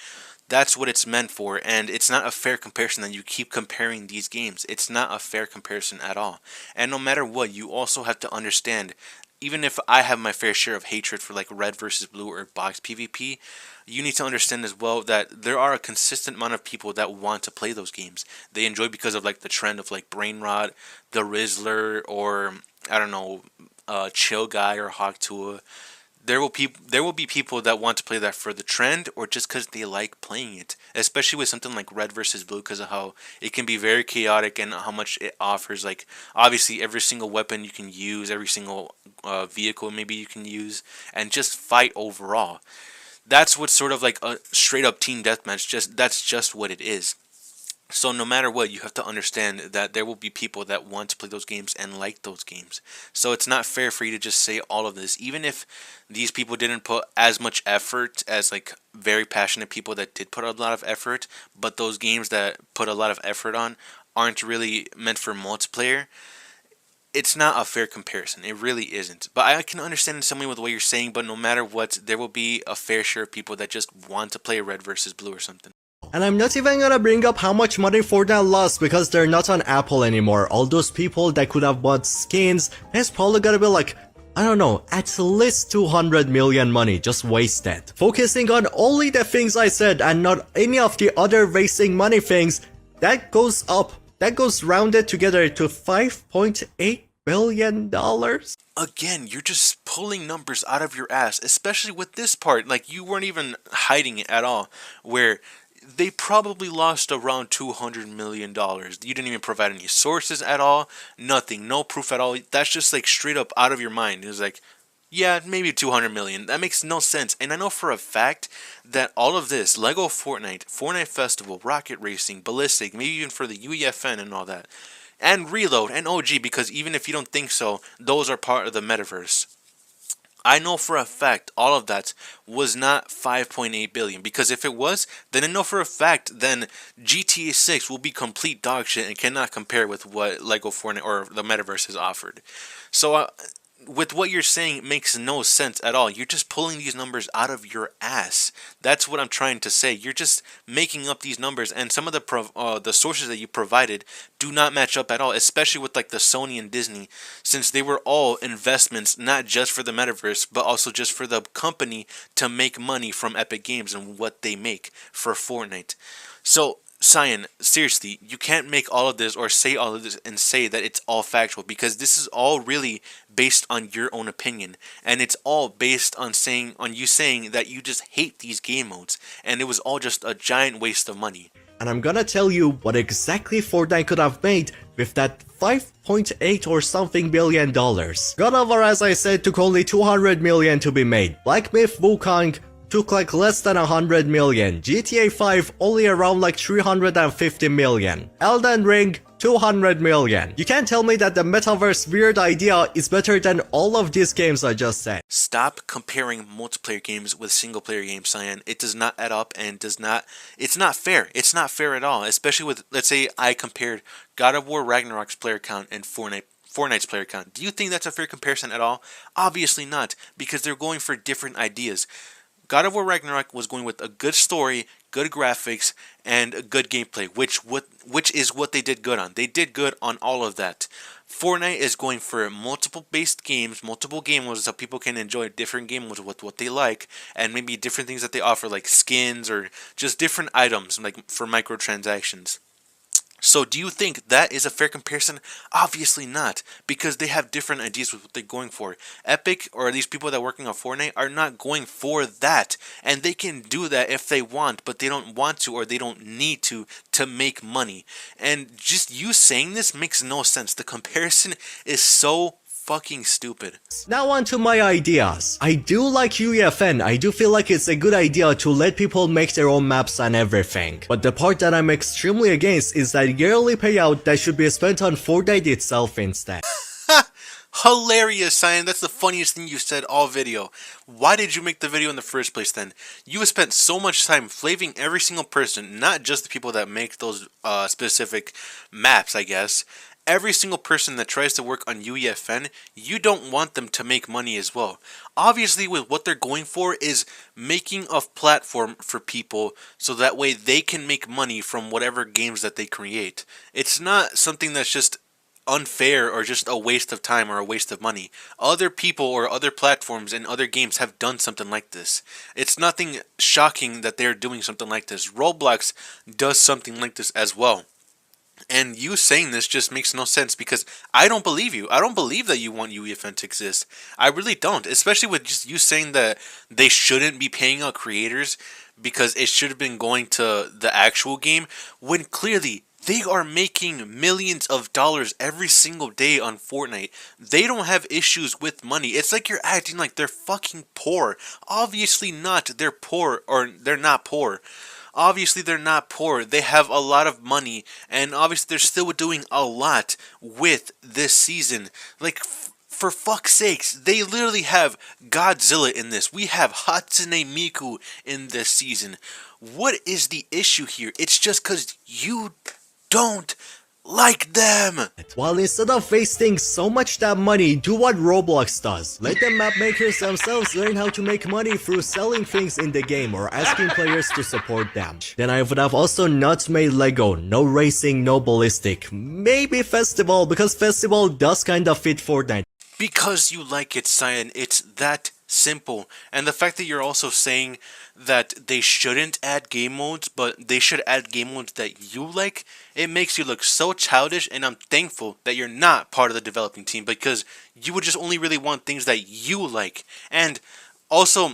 That's what it's meant for, and it's not a fair comparison that you keep comparing these games. It's not a fair comparison at all. And no matter what, you also have to understand, even if I have my fair share of hatred for like Red versus Blue or box PvP, you need to understand as well that there are a consistent amount of people that want to play those games. They enjoy because of like the trend of like Brainrot, the Rizzler, or I don't know, Chill Guy or Hawktua. There will be people that want to play that for the trend or just because they like playing it, especially with something like Red versus Blue because of how it can be very chaotic and how much it offers. Like obviously every single weapon you can use, every single vehicle maybe you can use, and just fight overall. That's what's sort of like a straight up team deathmatch. That's just what it is. So no matter what, you have to understand that there will be people that want to play those games and like those games. So it's not fair for you to just say all of this. Even if these people didn't put as much effort as like very passionate people that did put a lot of effort, but those games that put a lot of effort on aren't really meant for multiplayer, it's not a fair comparison. It really isn't. But I can understand in some way with what you're saying, but no matter what, there will be a fair share of people that just want to play Red versus Blue or something. And I'm not even gonna bring up how much money Fortnite lost because they're not on Apple anymore. All those people that could have bought skins, it's probably gonna be like, I don't know, at least 200 million money just wasted. Focusing on only the things I said and not any of the other wasting money things, that goes up. That goes rounded together to $5.8 billion. Again, you're just pulling numbers out of your ass, especially with this part. Like, you weren't even hiding it at all, where they probably lost around $200 million. You didn't even provide any sources at all. Nothing. No proof at all. That's just like straight up out of your mind. It was like, yeah, maybe 200 million. That makes no sense. And I know for a fact that all of this, Lego Fortnite, Fortnite Festival, Rocket Racing, Ballistic, maybe even for the UEFN and all that, and Reload and OG, because even if you don't think so, those are part of the metaverse. I know for a fact all of that was not 5.8 billion, because if it was, then I know for a fact then GTA 6 will be complete dog shit and cannot compare with what Lego Fortnite or the metaverse has offered. So with what you're saying, it makes no sense at all. You're just pulling these numbers out of your ass. That's what I'm trying to say. You're just making up these numbers, and some of the sources that you provided do not match up at all, especially with like the Sony and Disney, since they were all investments not just for the metaverse, but also just for the company to make money from Epic Games and what they make for Fortnite. So Cyan, seriously, you can't make all of this or say all of this and say that it's all factual, because this is all really based on your own opinion, and it's all based on you saying that you just hate these game modes, and it was all just a giant waste of money. And I'm gonna tell you what exactly Fortnite could have made with that 5.8 or something billion dollars. God of War, as I said, took only 200 million to be made. Black Myth Wukong took like less than 100 million. GTA 5 only around like 350 million. Elden Ring 200 million. You can't tell me that the metaverse weird idea is better than all of these games I just said. Stop comparing multiplayer games with single player games, Cyan. It does not add up and it's not fair. It's not fair at all, especially with, let's say I compared God of War Ragnarok's player count and Fortnite's player count. Do you think that's a fair comparison at all? Obviously not, because they're going for different ideas. God of War Ragnarok was going with a good story, good graphics, and a good gameplay, which is what they did good on. They did good on all of that. Fortnite is going for multiple based games, multiple game modes, so people can enjoy different game modes with what they like, and maybe different things that they offer, like skins or just different items, like for microtransactions. So do you think that is a fair comparison? Obviously not, because they have different ideas with what they're going for. Epic, or these people that are working on Fortnite, are not going for that, and they can do that if they want, but they don't want to, or they don't need to make money. And just you saying this makes no sense. The comparison is so fucking stupid. Now on to my ideas. I do like UEFN. I do feel like it's a good idea to let people make their own maps and everything. But the part that I'm extremely against is that yearly payout that should be spent on Fortnite itself instead. Hilarious, Cyan. That's the funniest thing you said all video. Why did you make the video in the first place then? You have spent so much time flaving every single person, not just the people that make those specific maps, I guess. Every single person that tries to work on UEFN, you don't want them to make money as well. Obviously, with what they're going for is making a platform for people so that way they can make money from whatever games that they create. It's not something that's just unfair or just a waste of time or a waste of money. Other people or other platforms and other games have done something like this. It's nothing shocking that they're doing something like this. Roblox does something like this as well. And you saying this just makes no sense, because I don't believe you. I don't believe that you want UEFN to exist. I really don't. Especially with just you saying that they shouldn't be paying out creators because it should have been going to the actual game, when clearly they are making millions of dollars every single day on Fortnite. They don't have issues with money. It's like you're acting like they're fucking poor. Obviously not. They're poor, or they're not poor. Obviously, they're not poor. They have a lot of money, and obviously, they're still doing a lot with this season. Like, for fuck's sakes, they literally have Godzilla in this. We have Hatsune Miku in this season. What is the issue here? It's just because you don't like them. While instead of wasting so much that money, do what Roblox does. Let the map makers themselves learn how to make money through selling things in the game or asking players to support them. Then I would have also not made Lego. No racing, no ballistic. Maybe Festival, because Festival does kind of fit Fortnite. Because you like it, Cyan. It's that simple. And the fact that you're also saying that they shouldn't add game modes, but they should add game modes that you like, it makes you look so childish, and I'm thankful that you're not part of the developing team, because you would just only really want things that you like. And also,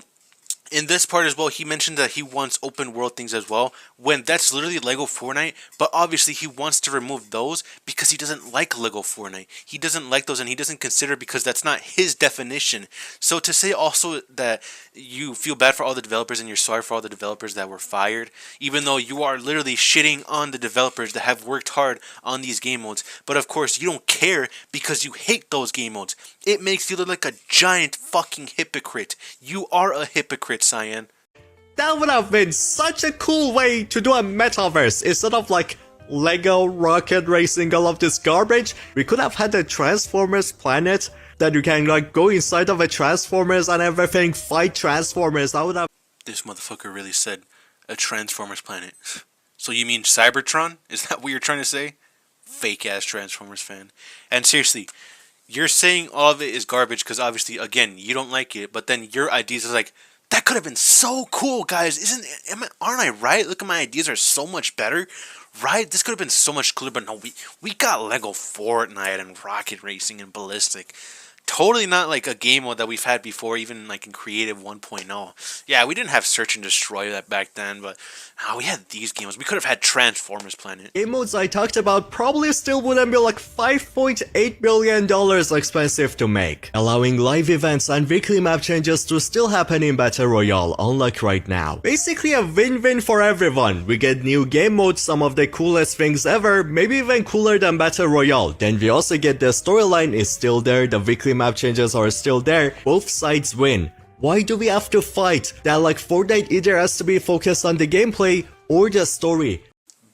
in this part as well, he mentioned that he wants open world things as well, when that's literally Lego Fortnite, but obviously he wants to remove those because he doesn't like Lego Fortnite. He doesn't like those, and he doesn't consider, because that's not his definition. So to say also that you feel bad for all the developers and you're sorry for all the developers that were fired, even though you are literally shitting on the developers that have worked hard on these game modes, but of course you don't care because you hate those game modes. It makes you look like a giant fucking hypocrite. You are a hypocrite, Cyan. That would have been such a cool way to do a metaverse. Instead of like Lego, rocket racing, all of this garbage, we could have had a Transformers planet that you can like go inside of a Transformers and everything, fight Transformers. That would have... This motherfucker really said a Transformers planet. So you mean Cybertron? Is that what you're trying to say? Fake ass Transformers fan. And seriously, you're saying all of it is garbage because obviously, again, you don't like it, but then your ideas is like, that could have been so cool, guys. Aren't I right? Look at my ideas are so much better, right? This could have been so much cooler, but no, we got Lego Fortnite and rocket racing and ballistic. totally not like a game mode that we've had before, even like in Creative 1.0. Yeah, we didn't have Search and Destroy that back then, but we had these games. We could have had Transformers Planet. Game modes I talked about probably still wouldn't be like $5.8 billion expensive to make, allowing live events and weekly map changes to still happen in Battle Royale, unlike right now. Basically a win-win for everyone. We get new game modes, some of the coolest things ever, maybe even cooler than Battle Royale. Then we also get the storyline is still there, the weekly map changes are still there, both sides win. Why do we have to fight? That like Fortnite either has to be focused on the gameplay or the story.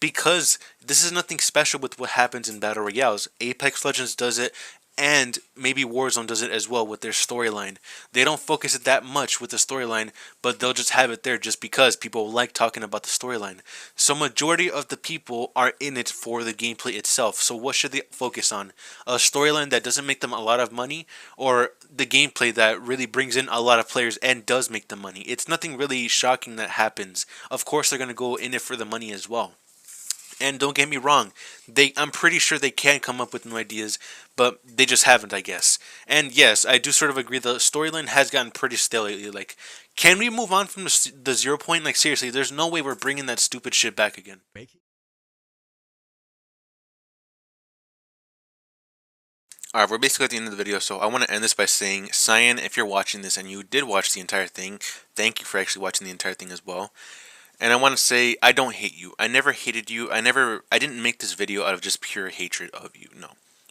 Because this is nothing special with what happens in Battle Royales. Apex Legends does it, and maybe Warzone does it as well with their storyline. They don't focus it that much with the storyline, but they'll just have it there just because people like talking about the storyline. So majority of the people are in it for the gameplay itself. So what should they focus on? A storyline that doesn't make them a lot of money, or the gameplay that really brings in a lot of players and does make them money? It's nothing really shocking that happens. Of course they're going to go in it for the money as well. And don't get me wrong, I'm pretty sure they can come up with new ideas, but they just haven't, I guess. And yes, I do sort of agree the storyline has gotten pretty stale lately. Like, can we move on from the 0 point? Like, seriously, there's no way we're bringing that stupid shit back again. Alright, we're basically at the end of the video, so I want to end this by saying, Cyan, if you're watching this and you did watch the entire thing, thank you for actually watching the entire thing as well. And I want to say, I don't hate you. I never hated you. I didn't make this video out of just pure hatred of you. No.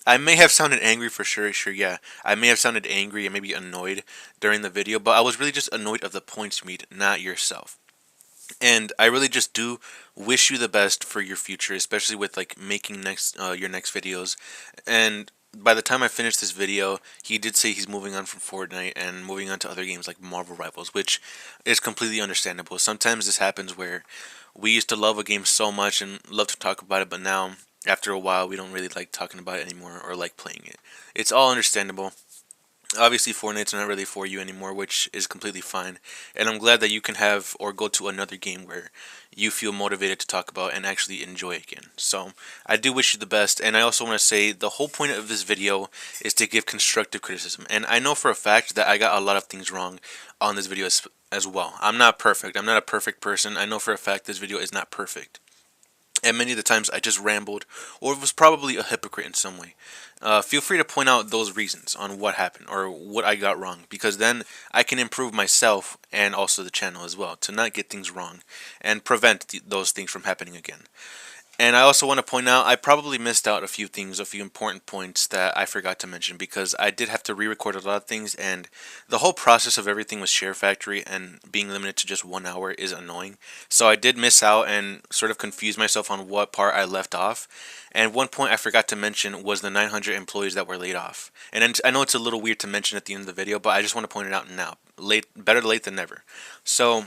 I may have sounded angry for sure, yeah. I may have sounded angry and maybe annoyed during the video, but I was really just annoyed of the points you made, not yourself. And I really just do wish you the best for your future, especially with like making your next videos. And by the time I finish this video, he did say he's moving on from Fortnite and moving on to other games like Marvel Rivals, which is completely understandable. Sometimes this happens where we used to love a game so much and love to talk about it, but now, after a while, we don't really like talking about it anymore or like playing it. It's all understandable. Obviously, Fortnite's not really for you anymore, which is completely fine. And I'm glad that you can have or go to another game where you feel motivated to talk about and actually enjoy again. So, I do wish you the best. And I also want to say the whole point of this video is to give constructive criticism. And I know for a fact that I got a lot of things wrong on this video as well. I'm not perfect. I'm not a perfect person. I know for a fact this video is not perfect. And many of the times I just rambled or was probably a hypocrite in some way. Feel free to point out those reasons on what happened or what I got wrong, because then I can improve myself and also the channel as well to not get things wrong and prevent those things from happening again. And I also want to point out I probably missed out a few things, a few important points that I forgot to mention, because I did have to re-record a lot of things, and the whole process of everything with Share Factory and being limited to just 1 hour is annoying. So I did miss out and sort of confuse myself on what part I left off. And one point I forgot to mention was the 900 employees that were laid off. And I know it's a little weird to mention at the end of the video, but I just want to point it out now. Better late than never. So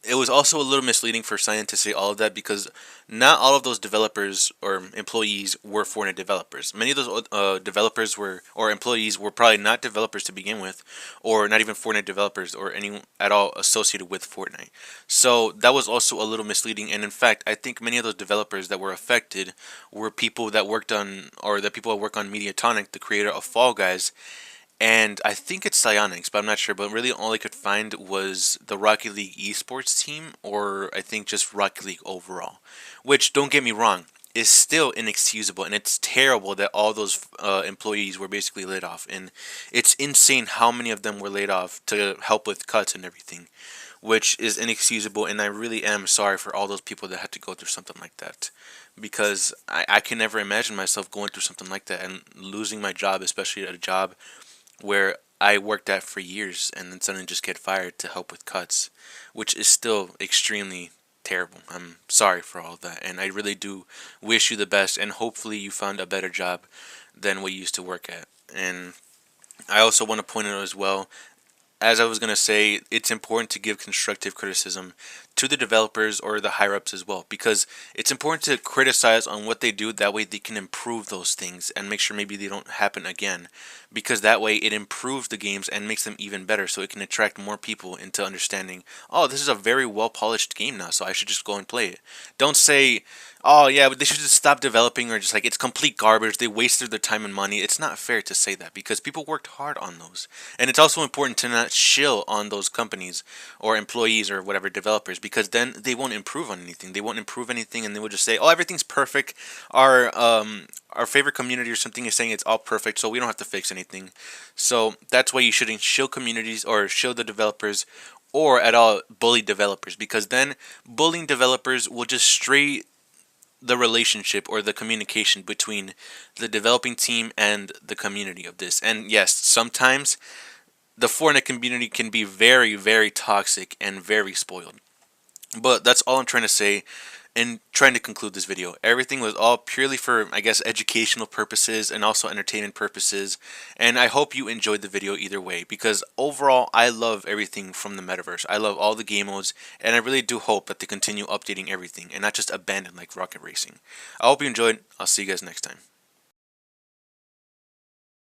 it was also a little misleading for Cyan to say all of that, because not all of those developers or employees were Fortnite developers. Many of those developers or employees were probably not developers to begin with, or not even Fortnite developers or any at all associated with Fortnite. So that was also a little misleading. And in fact, I think many of those developers that were affected were people that worked on, or the people that work on Mediatonic, the creator of Fall Guys. And I think it's Psyonix, but I'm not sure. But really all I could find was the Rocket League esports team, or I think just Rocket League overall. Which, don't get me wrong, is still inexcusable. And it's terrible that all those employees were basically laid off. And it's insane how many of them were laid off to help with cuts and everything. Which is inexcusable, and I really am sorry for all those people that had to go through something like that. Because I can never imagine myself going through something like that and losing my job, especially at a job where I worked at for years and then suddenly just get fired to help with cuts, which is still extremely terrible. I'm sorry for all that, and I really do wish you the best, and hopefully you found a better job than what you used to work at. And I also want to point out as well, as I was going to say, it's important to give constructive criticism to the developers or the higher-ups as well, because it's important to criticize on what they do. That way they can improve those things and make sure maybe they don't happen again, because that way it improves the games and makes them even better, so it can attract more people into understanding, oh, this is a very well-polished game now, so I should just go and play it. Don't say, oh yeah, but they should just stop developing, or just like it's complete garbage. They wasted their time and money. It's not fair to say that because people worked hard on those, and it's also important to not shill on those companies or employees or whatever developers, because then they won't improve on anything. They won't improve anything, and they will just say, "Oh, everything's perfect." Our favorite community or something is saying it's all perfect, so we don't have to fix anything. So that's why you shouldn't shill communities or shill the developers, or at all bully developers, because then bullying developers will just stray the relationship or the communication between the developing team and the community of this. And yes, sometimes the Fortnite community can be very, very toxic and very spoiled. But that's all I'm trying to say and trying to conclude this video. Everything was all purely for, I guess, educational purposes and also entertainment purposes. And I hope you enjoyed the video either way, because overall, I love everything from the metaverse. I love all the game modes, and I really do hope that they continue updating everything and not just abandon like Rocket Racing. I hope you enjoyed. I'll see you guys next time.